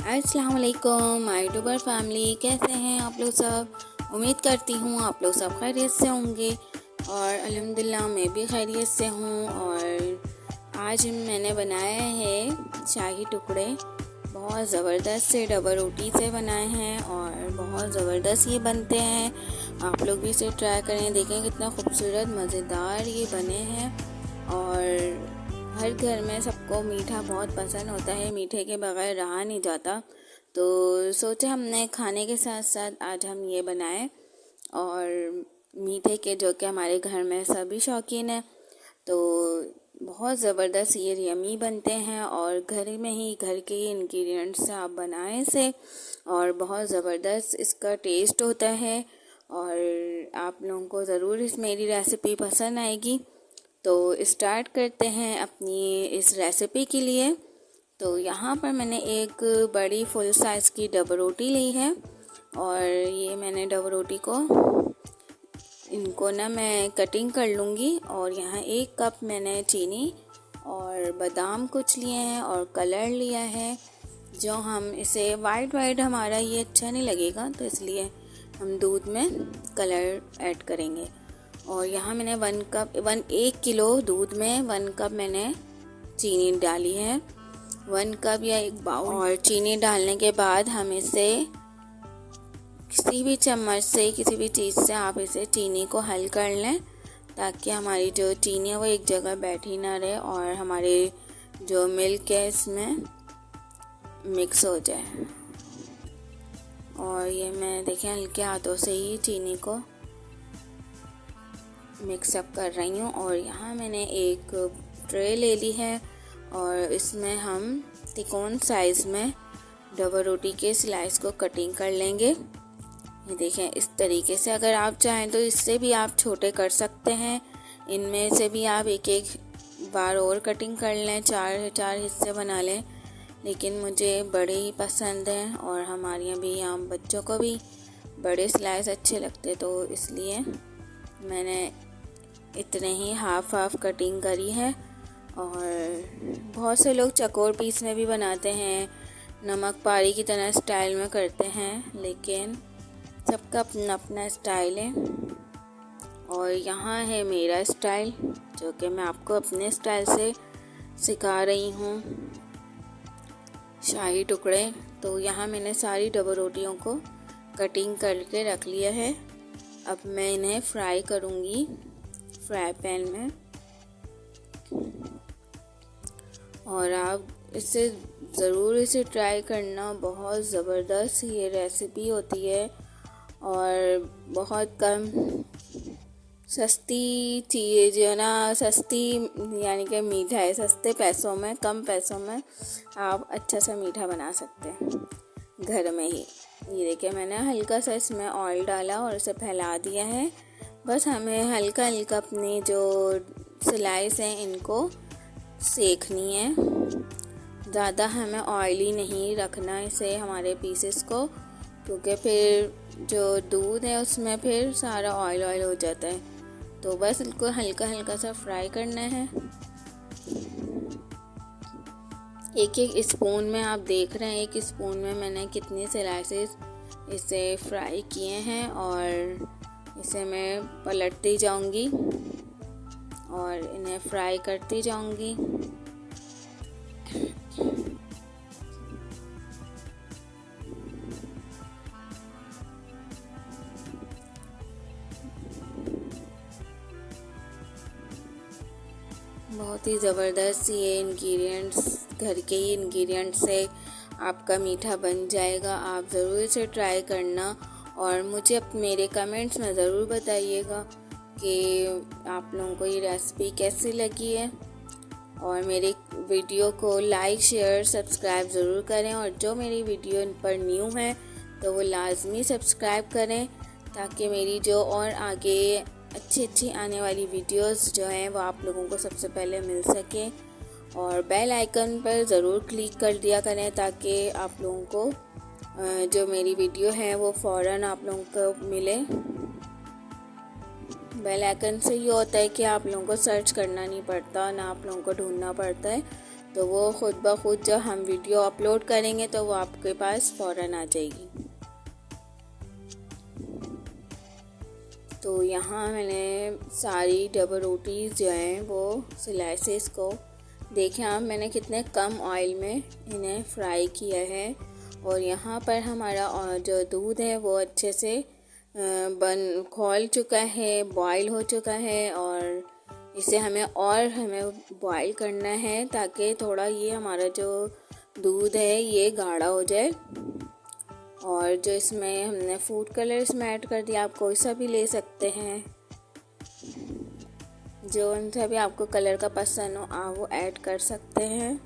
अस्सलाम वालेकुम my YouTuber family, कैसे हैं आप लोग सब। उम्मीद करती हूँ आप लोग सब खैरियत से होंगे और अल्हम्दुलिल्लाह मैं भी खैरियत से हूँ। और आज मैंने बनाया है शाही टुकड़े, बहुत ज़बरदस्त से डबल रोटी से बनाए हैं और बहुत ज़बरदस्त ये बनते हैं। आप लोग भी इसे ट्राई करें, देखें कितना खूबसूरत मज़ेदार ये बने हैं। और हर घर में सबको मीठा बहुत पसंद होता है, मीठे के बगैर रहा नहीं जाता। तो सोचा हमने खाने के साथ साथ आज हम ये बनाएं। और मीठे के जो कि हमारे घर में सभी शौकीन हैं, तो बहुत ज़बरदस्त ये यमी बनते हैं और घर में ही घर के ही इंग्रेडिएंट्स से आप बनाएं इसे और बहुत ज़बरदस्त इसका टेस्ट होता है। और आप लोगों को ज़रूर इस मेरी रेसिपी पसंद आएगी। तो स्टार्ट करते हैं अपनी इस रेसिपी के लिए। तो यहाँ पर मैंने एक बड़ी फुल साइज़ की डबल रोटी ली है और ये मैंने डबल रोटी को इनको ना मैं कटिंग कर लूँगी। और यहाँ 1 कप मैंने चीनी और बादाम कुछ लिए हैं और कलर लिया है, जो हम इसे वाइट हमारा ये अच्छा नहीं लगेगा, तो इसलिए हम दूध में कलर ऐड करेंगे। और यहाँ मैंने 1 किलो दूध में 1 कप मैंने चीनी डाली है, 1 कप या 1 बाउल। और चीनी डालने के बाद हम इसे किसी भी चम्मच से, किसी भी चीज़ से आप इसे चीनी को हल कर लें, ताकि हमारी जो चीनी है वो एक जगह बैठी ना रहे और हमारे जो मिल्क है इसमें मिक्स हो जाए। और ये मैं देखें हल्के हाथों से ही चीनी को मिक्सअप कर रही हूँ। और यहाँ मैंने एक ट्रे ले ली है और इसमें हम तिकोन साइज़ में डबल रोटी के स्लाइस को कटिंग कर लेंगे। ये देखें इस तरीके से, अगर आप चाहें तो इससे भी आप छोटे कर सकते हैं, इनमें से भी आप एक बार और कटिंग कर लें, 4 हिस्से बना लें, लेकिन मुझे बड़े ही पसंद हैं और हमारे यहाँ भी, यहाँ बच्चों को भी बड़े स्लाइस अच्छे लगते, तो इसलिए मैंने इतने ही हाफ कटिंग करी है। और बहुत से लोग चकोर पीस में भी बनाते हैं, नमक पारी की तरह स्टाइल में करते हैं, लेकिन सबका अपना अपना स्टाइल है। और यहाँ है मेरा स्टाइल, जो कि मैं आपको अपने स्टाइल से सिखा रही हूँ शाही टुकड़े। तो यहाँ मैंने सारी डबल रोटियों को कटिंग करके रख लिया है। अब मैं इन्हें फ्राई करूँगी फ्राई पैन में। और आप इसे ज़रूर इसे ट्राई करना, बहुत ज़बरदस्त ये रेसिपी होती है और बहुत कम सस्ती चीज़ जो है ना, सस्ती यानी कि मीठा है, सस्ते पैसों में, कम पैसों में आप अच्छा सा मीठा बना सकते हैं घर में ही। ये देखिए मैंने हल्का सा इसमें ऑयल डाला और इसे फैला दिया है। बस हमें हल्का अपनी जो स्लाइस हैं इनको सेकनी है, ज़्यादा हमें ऑयली नहीं रखना इसे हमारे पीसेस को, क्योंकि फिर जो दूध है उसमें फिर सारा ऑयल हो जाता है। तो बस इसको हल्का सा फ्राई करना है। एक स्पून में आप देख रहे हैं, 1 स्पून में मैंने कितनी स्लाइसेस इसे फ्राई किए हैं। और इसे मैं पलटती जाऊंगी और इन्हें फ्राई करती जाऊंगी। बहुत ही ज़बरदस्त ये इंग्रेडिएंट्स, घर के ही इंग्रेडिएंट्स से आपका मीठा बन जाएगा। आप ज़रूर इसे ट्राई करना और मुझे मेरे कमेंट्स में ज़रूर बताइएगा कि आप लोगों को ये रेसिपी कैसी लगी है। और मेरे वीडियो को लाइक शेयर सब्सक्राइब ज़रूर करें, और जो मेरी वीडियो पर न्यू है तो वो लाजमी सब्सक्राइब करें, ताकि मेरी जो और आगे अच्छी आने वाली वीडियोस जो हैं वो आप लोगों को सबसे पहले मिल सके। और बेल आइकन पर ज़रूर क्लिक कर दिया करें, ताकि आप लोगों को जो मेरी वीडियो है वो फ़ौरन आप लोगों को मिले। बेल आइकन से ये होता है कि आप लोगों को सर्च करना नहीं पड़ता, ना आप लोगों को ढूंढना पड़ता है, तो वो खुद ब खुद जब हम वीडियो अपलोड करेंगे तो वो आपके पास फ़ौरन आ जाएगी। तो यहाँ मैंने सारी डबल रोटीज़ जो हैं वो स्लाइसेस को देखें आप, मैंने कितने कम ऑयल में इन्हें फ्राई किया है। और यहाँ पर हमारा जो दूध है वो अच्छे से खौल चुका है, बॉईल हो चुका है। और इसे हमें बॉईल करना है ताकि थोड़ा ये हमारा जो दूध है ये गाढ़ा हो जाए। और जो इसमें हमने फूड कलर इसमें ऐड कर दिया, आप कोई सा भी ले सकते हैं, जो उनसे भी आपको कलर का पसंद हो आप वो ऐड कर सकते हैं।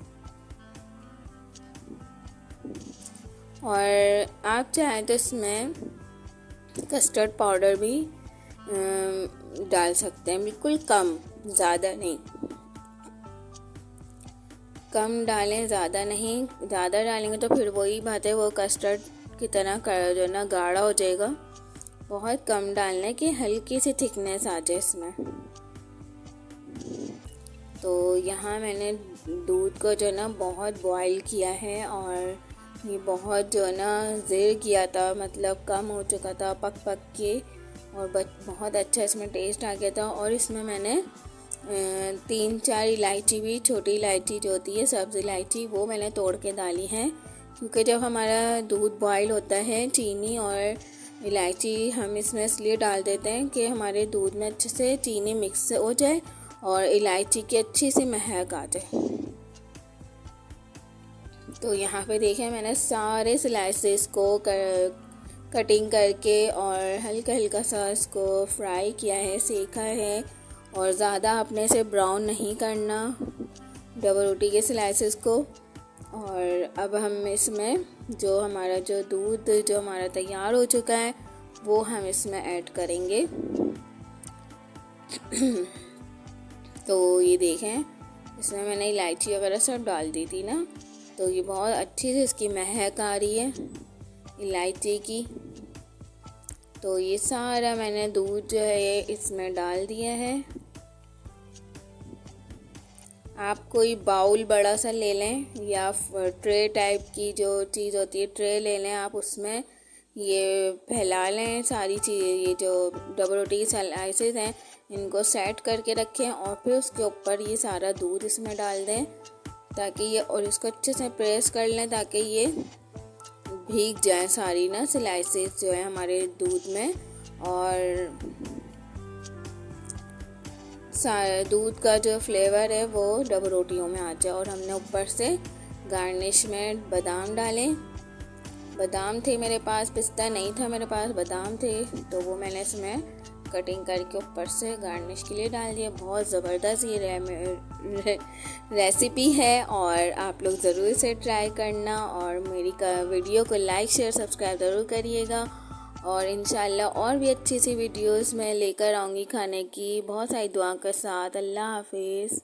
और आप चाहें तो इसमें कस्टर्ड पाउडर भी डाल सकते हैं, बिल्कुल कम, ज़्यादा नहीं। कम डालें, ज़्यादा नहीं। ज़्यादा डालेंगे तो फिर वही बात है, वो कस्टर्ड की तरह जो ना गाढ़ा हो जाएगा। बहुत कम डालना है कि हल्की सी थिकनेस आ जाए इसमें। तो यहाँ मैंने दूध को जो ना बहुत बॉईल किया है और ये बहुत जो ना ज़ेर किया था, मतलब कम हो चुका था पक के, और बहुत अच्छा इसमें टेस्ट आ गया था। और इसमें मैंने 3-4 इलायची भी, छोटी इलायची जो होती है सब्ज़ इलायची, वो मैंने तोड़ के डाली है। क्योंकि जब हमारा दूध बॉईल होता है चीनी और इलायची हम इसमें इसलिए डाल देते हैं कि हमारे दूध में अच्छे से चीनी मिक्स हो जाए और इलायची की अच्छी सी महक आ जाए। तो यहाँ पे देखें मैंने सारे स्लाइसेस को कटिंग करके और हल्का हल्का सा इसको फ्राई किया है, सेका है। और ज़्यादा अपने से ब्राउन नहीं करना डबल रोटी के स्लाइसेस को। और अब हम इसमें जो हमारा जो दूध जो हमारा तैयार हो चुका है वो हम इसमें ऐड करेंगे। तो ये देखें इसमें मैंने इलायची वगैरह सब डाल दी थी ना, तो ये बहुत अच्छी से इसकी महक आ रही है इलायची की। तो ये सारा मैंने दूध जो है इसमें डाल दिया है। आप कोई बाउल बड़ा सा ले लें या ट्रे टाइप की जो चीज़ होती है ट्रे ले लें, आप उसमें ये फैला लें सारी चीज़ें। ये जो डबल रोटी की स्लाइसेस हैं इनको सेट करके रखें और फिर उसके ऊपर ये सारा दूध इसमें डाल दें ताकि ये, और इसको अच्छे से प्रेस कर लें ताकि ये भीग जाए सारी ना स्लाइसेस जो है हमारे दूध में। और सारा दूध का जो फ्लेवर है वो डबल रोटियों में आ जाए। और हमने ऊपर से गार्निश में बादाम डालें। बादाम थे मेरे पास, पिस्ता नहीं था मेरे पास, बादाम थे, तो वो मैंने इसमें कटिंग करके ऊपर से गार्निश के लिए डाल दिया। बहुत ज़बरदस्त ये रेसिपी है और आप लोग ज़रूर इसे ट्राई करना। और मेरी वीडियो को लाइक शेयर सब्सक्राइब ज़रूर करिएगा। और इंशाल्लाह और भी अच्छी सी वीडियोस मैं लेकर आऊँगी खाने की, बहुत सारी दुआ के साथ। अल्लाह हाफिज़।